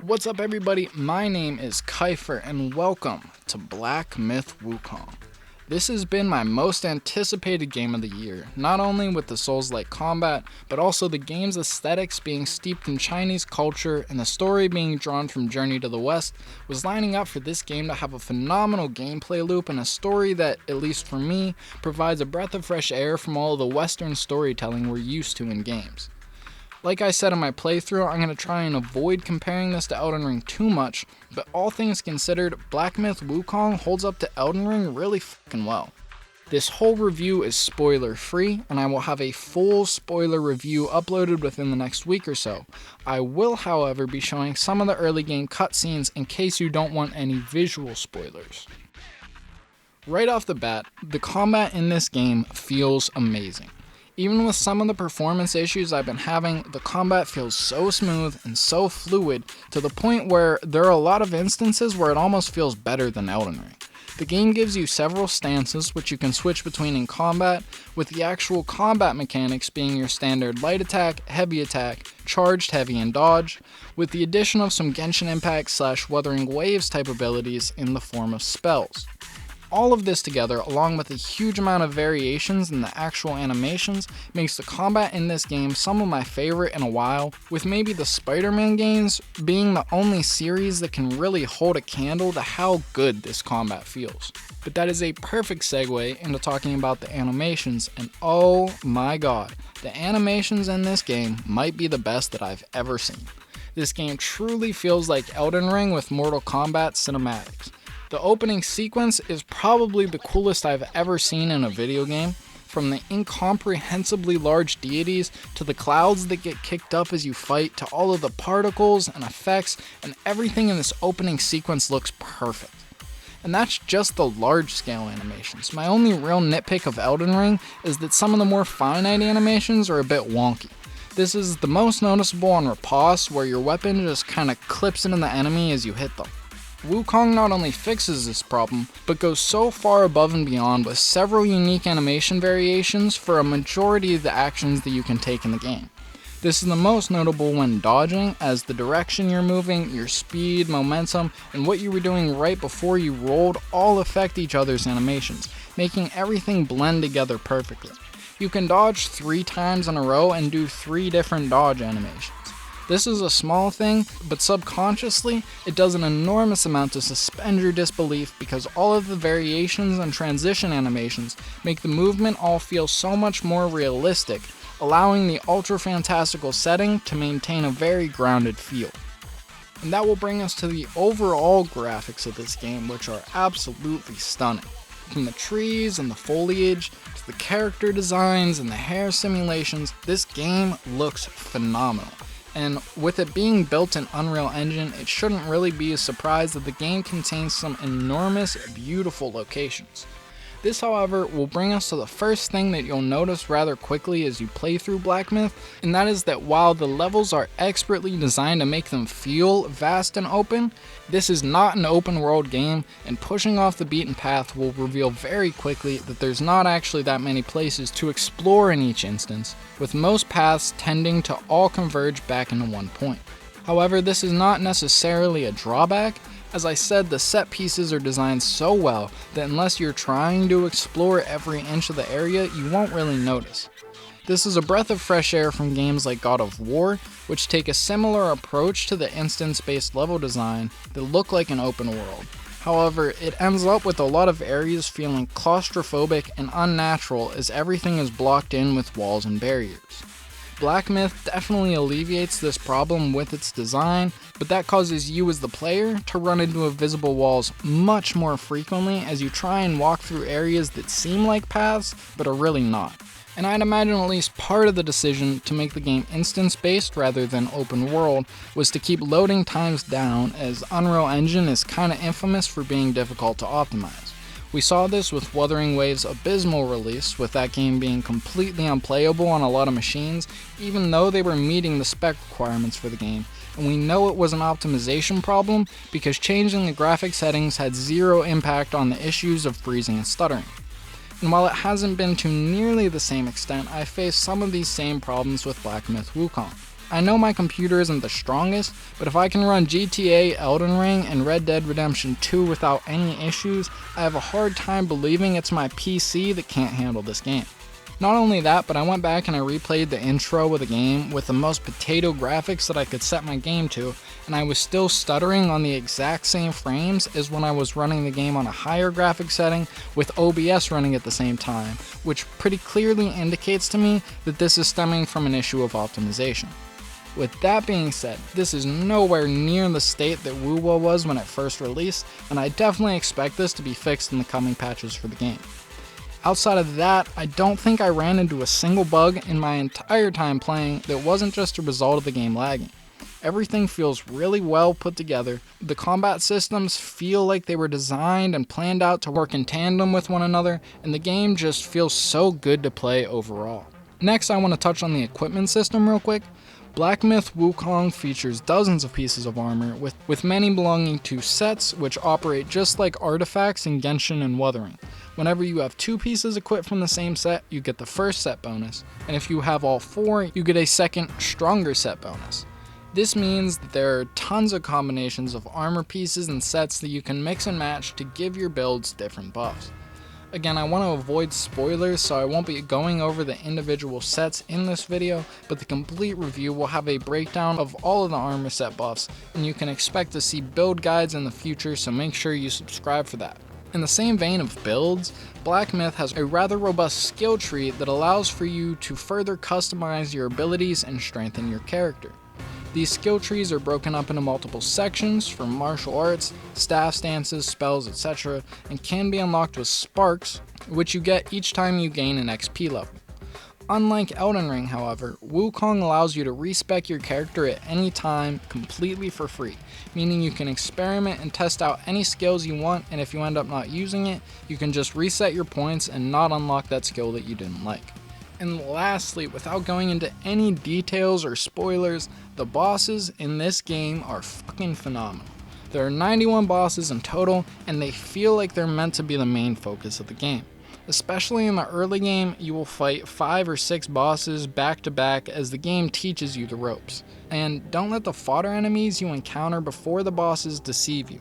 What's up everybody, my name is Kiefer and welcome to Black Myth Wukong. This has been my most anticipated game of the year, not only with the Souls-like combat, but also the game's aesthetics being steeped in Chinese culture and the story being drawn from Journey to the West was lining up for this game to have a phenomenal gameplay loop and a story that, at least for me, provides a breath of fresh air from all of the Western storytelling we're used to in games. Like I said in my playthrough, I'm going to try and avoid comparing this to Elden Ring too much, but all things considered, Black Myth Wukong holds up to Elden Ring really fucking well. This whole review is spoiler free, and I will have a full spoiler review uploaded within the next week or so. I will, however, be showing some of the early game cutscenes in case you don't want any visual spoilers. Right off the bat, the combat in this game feels amazing. Even with some of the performance issues I've been having, the combat feels so smooth and so fluid to the point where there are a lot of instances where it almost feels better than Elden Ring. The game gives you several stances which you can switch between in combat, with the actual combat mechanics being your standard light attack, heavy attack, charged, heavy, and dodge, with the addition of some Genshin Impact / Wuthering Waves type abilities in the form of spells. All of this together, along with a huge amount of variations in the actual animations, makes the combat in this game some of my favorite in a while, with maybe the Spider-Man games being the only series that can really hold a candle to how good this combat feels. But that is a perfect segue into talking about the animations, and oh my god, the animations in this game might be the best that I've ever seen. This game truly feels like Elden Ring with Mortal Kombat cinematics. The opening sequence is probably the coolest I've ever seen in a video game, from the incomprehensibly large deities to the clouds that get kicked up as you fight to all of the particles and effects, and everything in this opening sequence looks perfect. And that's just the large scale animations. My only real nitpick of Elden Ring is that some of the more finite animations are a bit wonky. This is the most noticeable on Riposte, where your weapon just kinda clips into the enemy as you hit them. Wukong not only fixes this problem, but goes so far above and beyond with several unique animation variations for a majority of the actions that you can take in the game. This is the most notable when dodging, as the direction you're moving, your speed, momentum, and what you were doing right before you rolled all affect each other's animations, making everything blend together perfectly. You can dodge 3 times in a row and do 3 different dodge animations. This is a small thing, but subconsciously, it does an enormous amount to suspend your disbelief because all of the variations and transition animations make the movement all feel so much more realistic, allowing the ultra fantastical setting to maintain a very grounded feel. And that will bring us to the overall graphics of this game, which are absolutely stunning. From the trees and the foliage, to the character designs and the hair simulations, this game looks phenomenal. And with it being built in Unreal Engine, it shouldn't really be a surprise that the game contains some enormous, beautiful locations. This, however, will bring us to the first thing that you'll notice rather quickly as you play through Black Myth, and that is that while the levels are expertly designed to make them feel vast and open, this is not an open world game, and pushing off the beaten path will reveal very quickly that there's not actually that many places to explore in each instance, with most paths tending to all converge back into one point. However, this is not necessarily a drawback. As I said, the set pieces are designed so well that unless you're trying to explore every inch of the area, you won't really notice. This is a breath of fresh air from games like God of War, which take a similar approach to the instance-based level design that look like an open world. However, it ends up with a lot of areas feeling claustrophobic and unnatural as everything is blocked in with walls and barriers. Black Myth definitely alleviates this problem with its design, but that causes you as the player to run into invisible walls much more frequently as you try and walk through areas that seem like paths, but are really not. And I'd imagine at least part of the decision to make the game instance-based rather than open world was to keep loading times down, as Unreal Engine is kinda infamous for being difficult to optimize. We saw this with Wuthering Waves' abysmal release, with that game being completely unplayable on a lot of machines, even though they were meeting the spec requirements for the game, and we know it was an optimization problem because changing the graphic settings had zero impact on the issues of freezing and stuttering. And while it hasn't been to nearly the same extent, I faced some of these same problems with Black Myth Wukong. I know my computer isn't the strongest, but if I can run GTA, Elden Ring, and Red Dead Redemption 2 without any issues, I have a hard time believing it's my PC that can't handle this game. Not only that, but I went back and I replayed the intro of the game with the most potato graphics that I could set my game to, and I was still stuttering on the exact same frames as when I was running the game on a higher graphic setting with OBS running at the same time, which pretty clearly indicates to me that this is stemming from an issue of optimization. With that being said, this is nowhere near the state that Wukong was when it first released, and I definitely expect this to be fixed in the coming patches for the game. Outside of that, I don't think I ran into a single bug in my entire time playing that wasn't just a result of the game lagging. Everything feels really well put together, the combat systems feel like they were designed and planned out to work in tandem with one another, and the game just feels so good to play overall. Next, I want to touch on the equipment system real quick. Black Myth Wukong features dozens of pieces of armor, with many belonging to sets which operate just like artifacts in Genshin and Wuthering. Whenever you have 2 pieces equipped from the same set, you get the first set bonus, and if you have all 4, you get a second, stronger set bonus. This means that there are tons of combinations of armor pieces and sets that you can mix and match to give your builds different buffs. Again, I want to avoid spoilers, so I won't be going over the individual sets in this video, but the complete review will have a breakdown of all of the armor set buffs, and you can expect to see build guides in the future, so make sure you subscribe for that. In the same vein of builds, Black Myth has a rather robust skill tree that allows for you to further customize your abilities and strengthen your character. These skill trees are broken up into multiple sections for martial arts, staff stances, spells, etc., and can be unlocked with sparks, which you get each time you gain an XP level. Unlike Elden Ring, however, Wukong allows you to respec your character at any time completely for free, meaning you can experiment and test out any skills you want, and if you end up not using it, you can just reset your points and not unlock that skill that you didn't like. And lastly, without going into any details or spoilers, the bosses in this game are fucking phenomenal. There are 91 bosses in total, and they feel like they're meant to be the main focus of the game. Especially in the early game, you will fight 5 or 6 bosses back to back as the game teaches you the ropes. And don't let the fodder enemies you encounter before the bosses deceive you.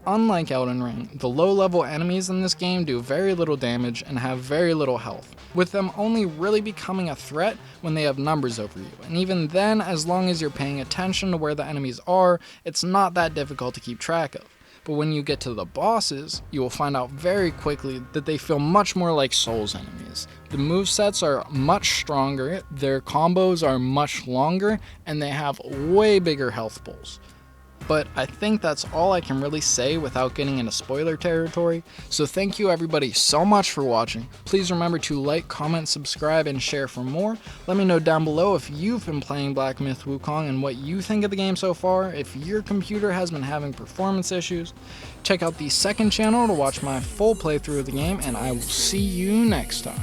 Unlike Elden Ring, the low-level enemies in this game do very little damage and have very little health, with them only really becoming a threat when they have numbers over you, and even then, as long as you're paying attention to where the enemies are, it's not that difficult to keep track of. But when you get to the bosses, you will find out very quickly that they feel much more like Souls enemies. The movesets are much stronger, their combos are much longer, and they have way bigger health pools. But I think that's all I can really say without getting into spoiler territory, so thank you everybody so much for watching. Please remember to like, comment, subscribe, and share for more. Let me know down below if you've been playing Black Myth Wukong and what you think of the game so far, if your computer has been having performance issues. Check out the second channel to watch my full playthrough of the game, and I will see you next time.